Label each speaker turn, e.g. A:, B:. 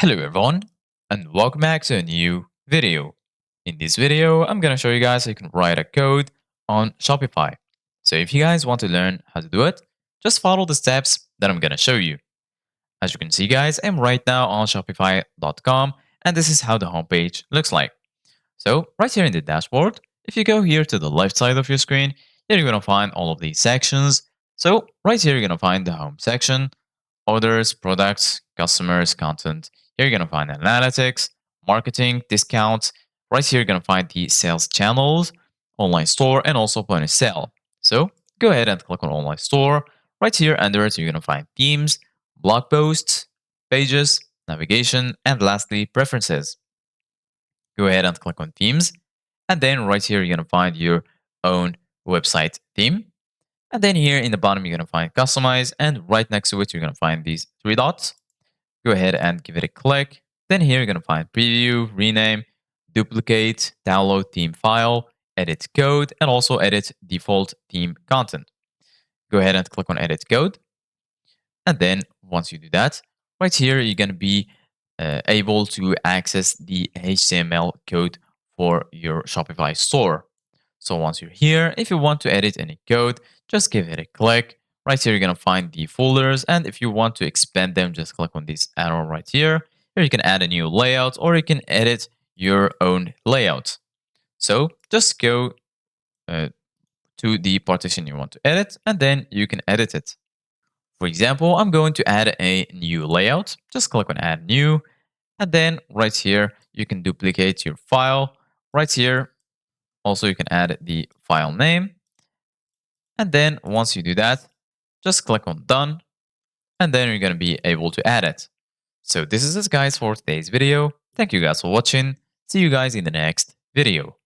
A: Hello everyone, and welcome back to a new video. In this video, I'm going to show you guys how you can write a code on Shopify. So if you guys want to learn how to do it, just follow the steps that I'm going to show you. As you can see guys, I'm right now on shopify.com and this is how the homepage looks like. So right here in the dashboard, if you go here to the left side of your screen, here you're going to find all of these sections. So right here, you're going to find the home section, orders, products, customers, content. Here you're going to find analytics, marketing, discounts. Right here, you're going to find the sales channels, online store, and also point of sale. So go ahead and click on online store. Right here under it, you're going to find themes, blog posts, pages, navigation, and lastly, preferences. Go ahead and click on themes. And then right here, you're going to find your own website theme. And then here in the bottom, you're going to find customize. And right next to it, you're going to find these three dots. Go ahead and give it a click. Then here, you're going to find preview, rename, duplicate, download theme file, edit code, and also edit default theme content. Go ahead and click on edit code. And then once you do that, right here, you're going to be able to access the HTML code for your Shopify store. So once you're here, if you want to edit any code, just give it a click. Right here, you're going to find the folders. And if you want to expand them, just click on this arrow right here. Here you can add a new layout or you can edit your own layout. So just go to the partition you want to edit and then you can edit it. For example, I'm going to add a new layout. Just click on add new. And then right here, you can duplicate your file. Right here, also you can add the file name. And then once you do that, just click on done. And then you're going to be able to add it. So this is it guys for today's video. Thank you guys for watching. See you guys in the next video.